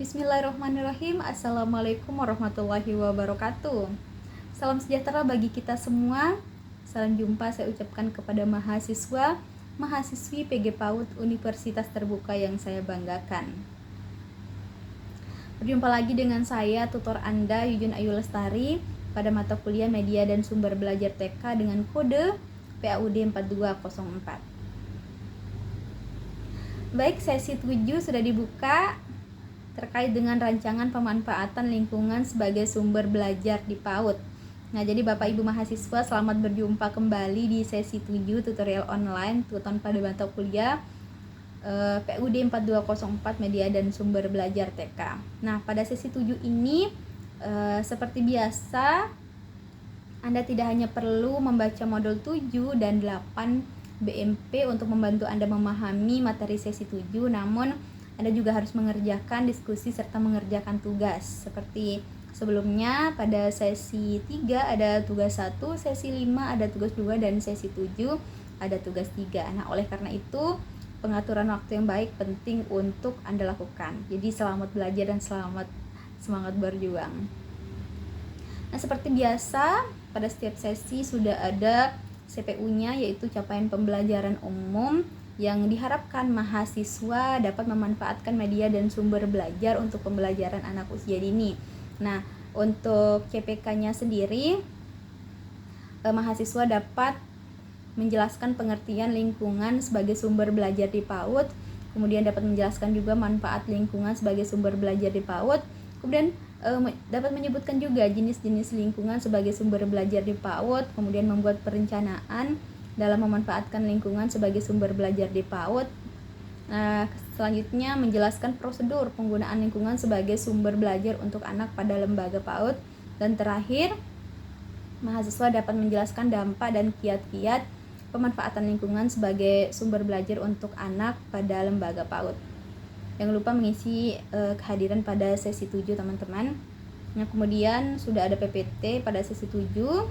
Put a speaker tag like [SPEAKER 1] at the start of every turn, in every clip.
[SPEAKER 1] Bismillahirrahmanirrahim. Assalamualaikum warahmatullahi wabarakatuh. Salam sejahtera bagi kita semua. Salam jumpa saya ucapkan kepada mahasiswa, mahasiswi PG PAUD Universitas Terbuka yang saya banggakan. Berjumpa lagi dengan saya, tutor Anda Yujun Ayu Lestari pada mata kuliah Media dan Sumber Belajar TK dengan kode PAUD 4204. Baik, sesi 7 sudah dibuka terkait dengan rancangan pemanfaatan lingkungan sebagai sumber belajar di PAUD. Nah, jadi Bapak Ibu mahasiswa, selamat berjumpa kembali di sesi 7 tutorial online tuton pada mata kuliah PAUD 4204 Media dan Sumber Belajar TK. Nah, pada sesi 7 ini seperti biasa Anda tidak hanya perlu membaca modul 7 dan 8 BMP untuk membantu Anda memahami materi sesi 7, namun Anda juga harus mengerjakan diskusi serta mengerjakan tugas. Seperti sebelumnya, pada sesi 3 ada tugas 1, sesi 5 ada tugas 2, dan sesi 7 ada tugas 3. Nah, oleh karena itu, pengaturan waktu yang baik penting untuk Anda lakukan. Jadi selamat belajar dan semangat berjuang. Nah, seperti biasa, pada setiap sesi sudah ada CPU-nya, yaitu capaian pembelajaran umum yang diharapkan mahasiswa dapat memanfaatkan media dan sumber belajar untuk pembelajaran anak usia dini. Nah, untuk CPK-nya sendiri, mahasiswa dapat menjelaskan pengertian lingkungan sebagai sumber belajar di PAUD, kemudian dapat menjelaskan juga manfaat lingkungan sebagai sumber belajar di PAUD, kemudian dapat menyebutkan juga jenis-jenis lingkungan sebagai sumber belajar di PAUD, kemudian membuat perencanaan dalam memanfaatkan lingkungan sebagai sumber belajar di PAUD. Selanjutnya menjelaskan prosedur penggunaan lingkungan sebagai sumber belajar untuk anak pada lembaga PAUD, dan terakhir mahasiswa dapat menjelaskan dampak dan kiat-kiat pemanfaatan lingkungan sebagai sumber belajar untuk anak pada lembaga PAUD. Jangan lupa mengisi kehadiran pada sesi 7 teman-teman. Nah, kemudian sudah ada PPT pada sesi 7,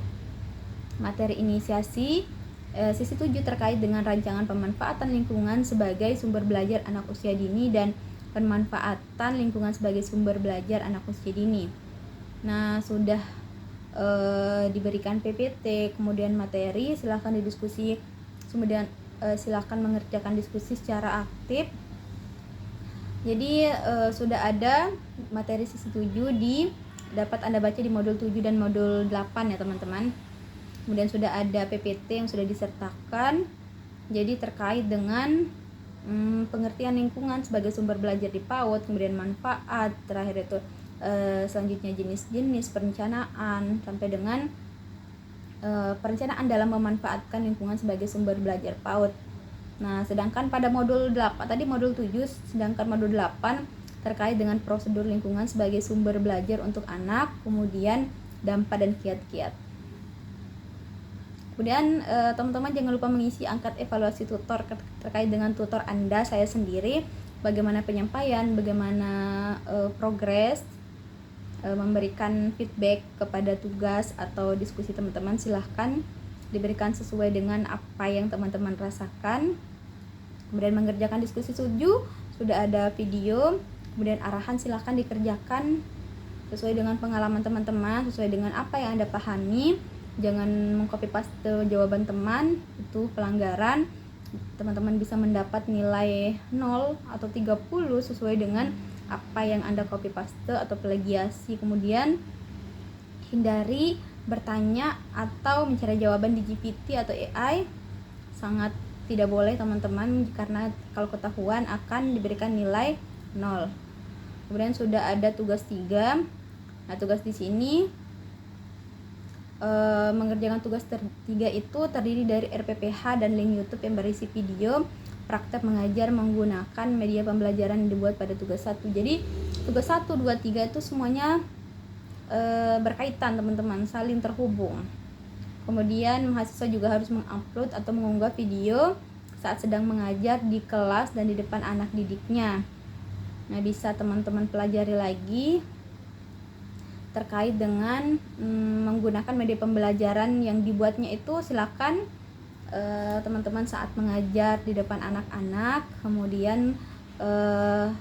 [SPEAKER 1] materi inisiasi sesi 7 terkait dengan rancangan pemanfaatan lingkungan sebagai sumber belajar anak usia dini dan pemanfaatan lingkungan sebagai sumber belajar anak usia dini. Nah, sudah diberikan PPT, kemudian materi, silahkan didiskusi, kemudian silahkan mengerjakan diskusi secara aktif. Jadi sudah ada materi sesi 7 dapat Anda baca di modul 7 dan modul 8 ya teman-teman. Kemudian sudah ada PPT yang sudah disertakan. Jadi terkait dengan pengertian lingkungan sebagai sumber belajar di PAUD, kemudian manfaat, terakhir itu selanjutnya jenis-jenis perencanaan sampai dengan perencanaan dalam memanfaatkan lingkungan sebagai sumber belajar PAUD. Nah, sedangkan pada modul 8 tadi modul 7, sedangkan modul 8 terkait dengan prosedur lingkungan sebagai sumber belajar untuk anak, kemudian dampak dan kiat-kiat. Kemudian teman-teman jangan lupa mengisi angkat evaluasi tutor terkait dengan tutor Anda, saya sendiri, bagaimana penyampaian, bagaimana progres, memberikan feedback kepada tugas atau diskusi teman-teman. Silahkan diberikan sesuai dengan apa yang teman-teman rasakan. Kemudian mengerjakan diskusi 7 sudah ada video, kemudian arahan silahkan dikerjakan sesuai dengan pengalaman teman-teman, sesuai dengan apa yang Anda pahami. Jangan mengcopy paste jawaban teman, itu pelanggaran. Teman-teman bisa mendapat nilai 0 atau 30 sesuai dengan apa yang Anda copy paste atau plagiasi. Kemudian hindari bertanya atau mencari jawaban di GPT atau AI, sangat tidak boleh teman-teman, karena kalau ketahuan akan diberikan nilai 0. Kemudian sudah ada tugas 3. Nah, tugas di sini mengerjakan tugas 3 itu terdiri dari RPPH dan link YouTube yang berisi video praktek mengajar menggunakan media pembelajaran yang dibuat pada tugas 1. Jadi tugas 1, 2, 3 itu semuanya berkaitan teman-teman, saling terhubung. Kemudian mahasiswa juga harus mengupload atau mengunggah video saat sedang mengajar di kelas dan di depan anak didiknya. Nah, bisa teman-teman pelajari lagi terkait dengan menggunakan media pembelajaran yang dibuatnya itu. Silakan teman-teman saat mengajar di depan anak-anak, kemudian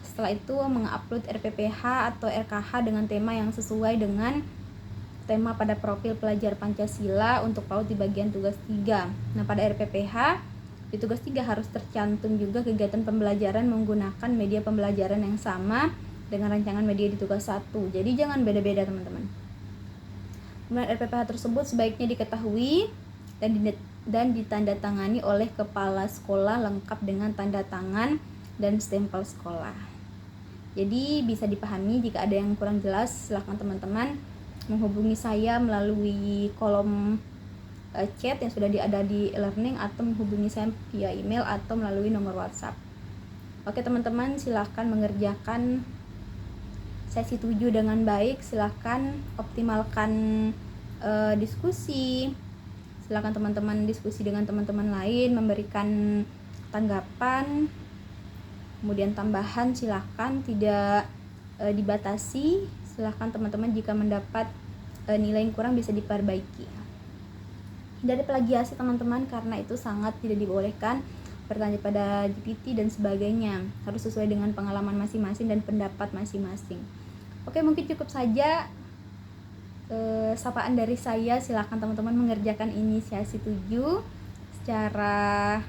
[SPEAKER 1] Setelah itu mengupload RPPH atau RKH dengan tema yang sesuai dengan tema pada profil pelajar Pancasila untuk PAUD di bagian tugas 3. Nah, pada RPPH di tugas 3 harus tercantum juga kegiatan pembelajaran menggunakan media pembelajaran yang sama dengan rancangan media di tugas 1. Jadi jangan beda-beda, teman-teman. Kemudian RPPH tersebut sebaiknya diketahui dan ditandatangani oleh kepala sekolah lengkap dengan tanda tangan dan stempel sekolah. Jadi bisa dipahami. Jika ada yang kurang jelas, silahkan teman-teman menghubungi saya melalui kolom chat yang sudah ada di e-learning, atau menghubungi saya via email atau melalui nomor WhatsApp. Oke teman-teman, silahkan mengerjakan sesi 7 dengan baik. Silahkan optimalkan diskusi. Silahkan teman-teman diskusi dengan teman-teman lain, memberikan tanggapan, kemudian tambahan silahkan, tidak dibatasi. Silahkan teman-teman jika mendapat nilai yang kurang bisa diperbaiki. Hindari plagiasi teman-teman, karena itu sangat tidak dibolehkan. Bertanya pada GPT dan sebagainya harus sesuai dengan pengalaman masing-masing dan pendapat masing-masing. Oke, mungkin cukup saja sapaan dari saya. Silahkan teman-teman mengerjakan inisiasi 7 secara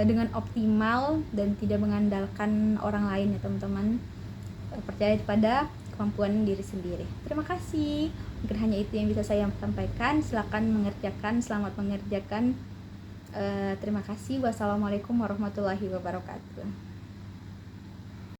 [SPEAKER 1] dengan optimal dan tidak mengandalkan orang lain ya teman-teman. Percaya pada kemampuan diri sendiri. Terima kasih. Mungkin hanya itu yang bisa saya sampaikan. Silakan mengerjakan. Selamat mengerjakan. Terima kasih. Wassalamualaikum warahmatullahi wabarakatuh.